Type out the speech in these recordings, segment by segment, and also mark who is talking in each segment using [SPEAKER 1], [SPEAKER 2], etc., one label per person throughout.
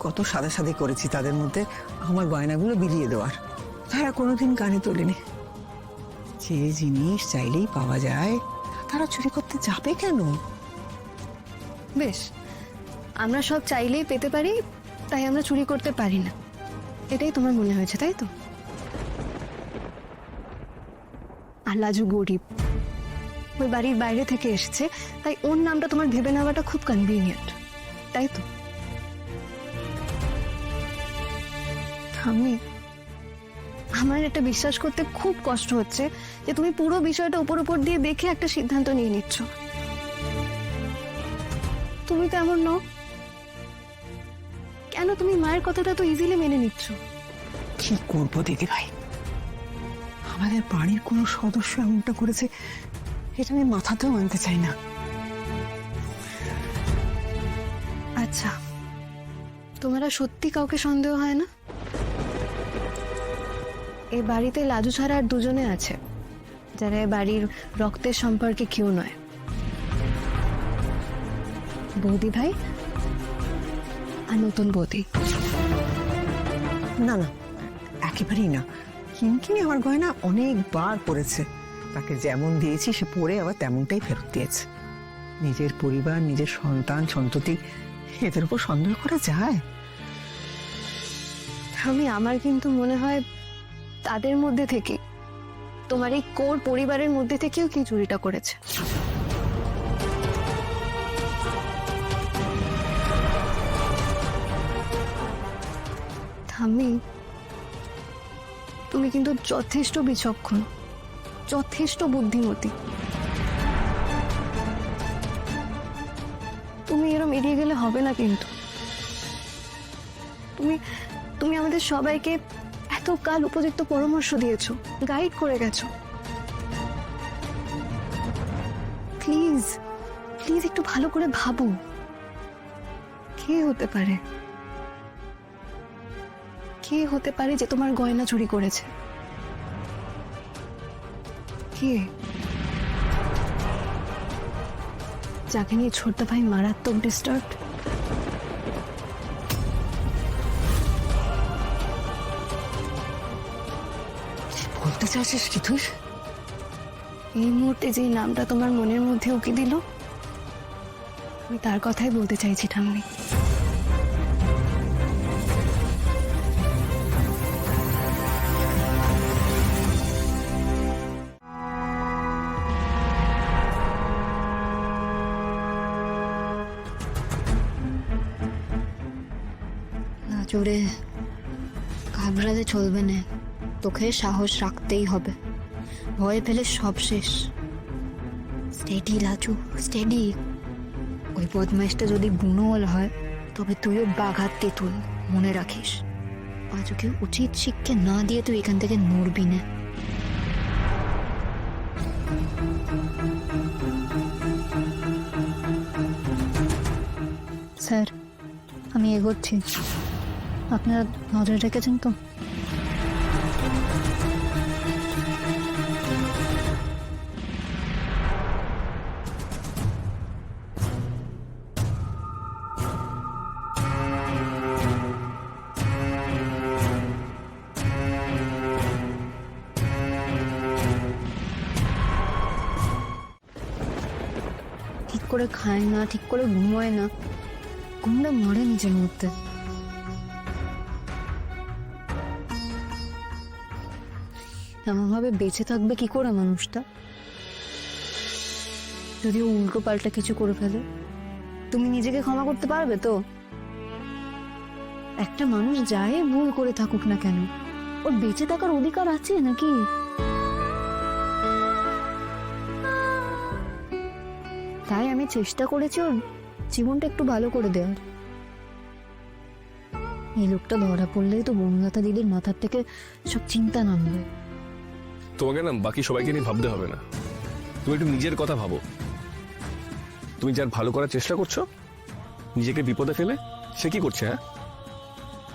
[SPEAKER 1] কত সাদাসাদি করেছি তাদের মধ্যে আমার গয়নাগুলো বিলিয়ে দেওয়ার, তারা কোনোদিন কানে তোলেনি। যে জিনিস চাইলেই পাওয়া যায় তারা চুরি করতে যাবে কেন?
[SPEAKER 2] বেশ, আমরা সব চাইলেই পেতে পারি, তাই আমরা চুরি করতে পারি না, এটাই তোমার মনে হয়েছে, তাই তো? আর লাজু গরিব, ওই বাড়ির বাইরে থেকে এসেছে, তাই ওর নামটা তোমার ভেবে নেওয়াটা খুব কনভিনিয়েন্ট, তাই তো? আমি আমার এটা বিশ্বাস করতে খুব কষ্ট হচ্ছে যে তুমি পুরো বিষয়টা উপর উপর দিয়ে দেখে একটা সিদ্ধান্ত নিয়ে নিচ্ছ। তুমি তো এমন নও। কেন তুমি মায়ের কথাটা তো ইজিলি মেনে নিচ্ছ?
[SPEAKER 1] কি করবো দিদি ভাই, আমাদের বাড়ির কোনো সদস্য এমনটা করেছে এটা আমি মাথাতেও আনতে চাই না।
[SPEAKER 2] আচ্ছা, তোমার আর সত্যি কাউকে সন্দেহ হয় না? এই বাড়িতে লাজু ছাড়া আর দুজনে আছে যারা এই বাড়ির রক্তের সম্পর্কে কেউ নয়, বৌদি ভাই আর নতুন বৌদি।
[SPEAKER 1] না না, একেবারেই না। কিনকিনি আমার গয়না অনেকবার পরেছে, তাকে যেমন দিয়েছি সে পরে আবার তেমনটাই ফেরত দিয়েছে। নিজের পরিবার, নিজের সন্তান সন্ততি, এদের উপর সন্দেহ করা যায়?
[SPEAKER 2] আমার কিন্তু মনে হয় তাদের মধ্যে থেকে, তোমার এই কোর পরিবারের মধ্যে থেকেও কি চুরিটা করেছে। তুমি কিন্তু যথেষ্ট বিচক্ষণ, যথেষ্ট বুদ্ধিমতী। তুমি এরম এড়িয়ে গেলে হবে না কিন্তু। তুমি আমাদের সবাইকে এতকাল উপযুক্ত পরামর্শ দিয়েছো, গাইড করে গেছো। প্লিজ প্লিজ একটু ভালো করে ভাবো, কে হতে পারে, কে হতে পারে যে তোমার গয়না চুরি করেছে? কে? যাকে নিয়ে ছোট ভাই মারাত্মক ডিস্টার্ব।
[SPEAKER 1] বলতে চাচ্ছিস কি তুই?
[SPEAKER 2] এই মুহূর্তে যে নামটা তোমার মনের মধ্যে উকি দিল, আমি তার কথাই বলতে চাইছি ঠাম্মি।
[SPEAKER 3] জোরে ঘাবড়ালে চলবে না, তোকে সাহস রাখতেই হবে। ভয় পেলে সব শেষ। Steady Laju, steady. ওই বদমাইশটা যদি গুণওয়ালা হয় তবে তুইও বাঘাত তেঁতুল, মনে রাখিস। পাঁচুকে উচিত শিক্ষা না দিয়ে তুই এখান থেকে নড়বি না। স্যার, আমি এগোচ্ছি, আপনারা নজর রেখেছেন তো? ঠিক করে খায় না, ঠিক করে ঘুমোয় না, ঘুমটা মরে নিজের মধ্যে। এমন ভাবে বেঁচে থাকবে কি করে মানুষটা? যদি ও উল্টো পাল্টা কিছু করে ফেলে, তুমি নিজেকে ক্ষমা করতে পারবে তো? একটা মানুষ যাই ভুল করে থাকুক না কেন, ওর বেঁচে থাকার অধিকার আছে নাকি? তাই আমি চেষ্টা করেছি ওর জীবনটা একটু ভালো করে দেওয়ার। এই লোকটা ধরা পড়লেই তো বনলতা দিদির মাথার থেকে সব চিন্তা নামবে।
[SPEAKER 4] তোমাকে না বাকি সবাইকে নিয়ে ভাবতে হবে না, তুমি একটু নিজের কথা ভাবো। তুমি যার ভালো করার চেষ্টা করছো, নিজেকে বিপদে ফেলে সে কি করছে? হ্যাঁ,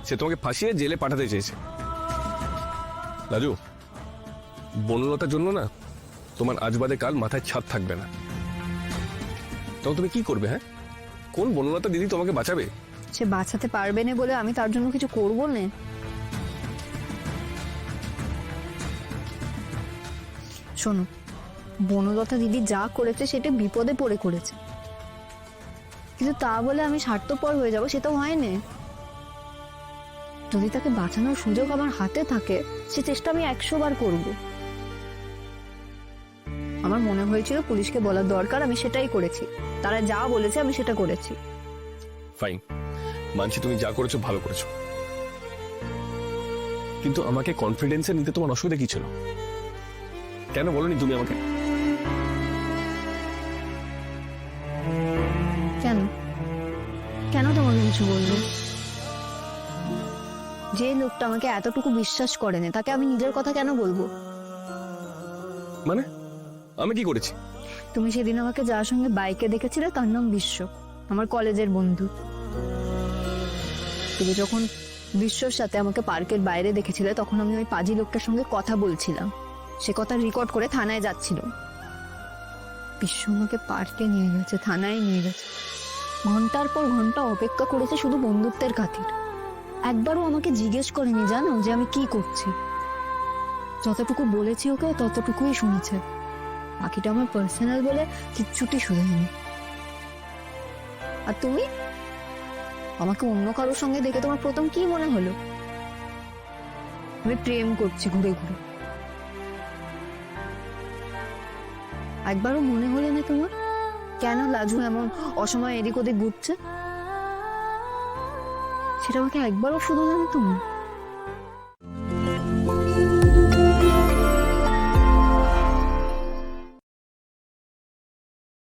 [SPEAKER 4] সে তোমাকে ফাঁসিয়ে জেলে পাঠাতে চেয়েছে। রাজু, বনলতার জন্য না তোমার আজ বাদে কাল মাথায় ছাদ থাকবে না। তখন তুমি কি করবে? হ্যাঁ, কোন বনলতা দিদি তোমাকে বাঁচাবে?
[SPEAKER 2] সে বাঁচাতে পারবে না বলে আমি তার জন্য কিছু করবো না? শোনো, বনলতা দিদি যা করেছে সেটা বিপদে পড়ে করেছে, কিন্তু তা বলে আমি স্বার্থপর হয়ে যাব সেটা হয় না। যদি তাকে বাঁচানোর সুযোগ আমার হাতে থাকে সে চেষ্টা আমি 100 বার করব। আমার মনে হয়েছিল পুলিশকে বলার দরকার, আমি সেটাই করেছি। তারা যা বলেছে আমি সেটা করেছি।
[SPEAKER 4] ফাইন, মানছি তুমি যা করেছো ভালো করেছো, কিন্তু আমাকে কনফিডেন্সে নিতে তোমার অসুবিধা কি ছিল? কেন বলনি তুমি আমাকে?
[SPEAKER 2] কেন কেন তোমাকে কিছু বলবো? যে লোকটা আমাকে এতটুকু বিশ্বাস করে না তাকে আমি নিজের কথা কেন বলবো?
[SPEAKER 4] মানে আমি কি করেছি?
[SPEAKER 2] তুমি সেদিন আমাকে যার সঙ্গে বাইকে দেখেছিলে তার নাম বিশ্ব, আমার কলেজের বন্ধু। তুমি যখন বিশ্বর সাথে আমাকে পার্কের বাইরে দেখেছিলে তখন আমি ওই পাজি লোকটার সঙ্গে কথা বলছিলাম, সে কথা রেকর্ড করে থানায় যাচ্ছিল। বিশ্ব আমাকে পার্কে নিয়ে গেছে, থানায় নিয়ে গেছে, ঘন্টার পর ঘন্টা অপেক্ষা করেছে শুধু বন্ধুত্বের খাতির। একবারও আমাকে জিজ্ঞেস করেনি জানো যে আমি কি করছি। যতটুকু বলেছি ওকে ততটুকুই শুনেছে, বাকিটা আমার পার্সোনাল বলে কিচ্ছুটি শুনেনি। আর তুমি আমাকে অন্য কারোর সঙ্গে দেখে তোমার প্রথম কি মনে হলো? আমি প্রেম করছি ঘুরে ঘুরে। একবারও মনে হলো না তোমার কেন লাজু এমন অসময় এদিক ওদিক ঘুরছে? সেটা আমাকে একবারও শুধু জানো তুমি?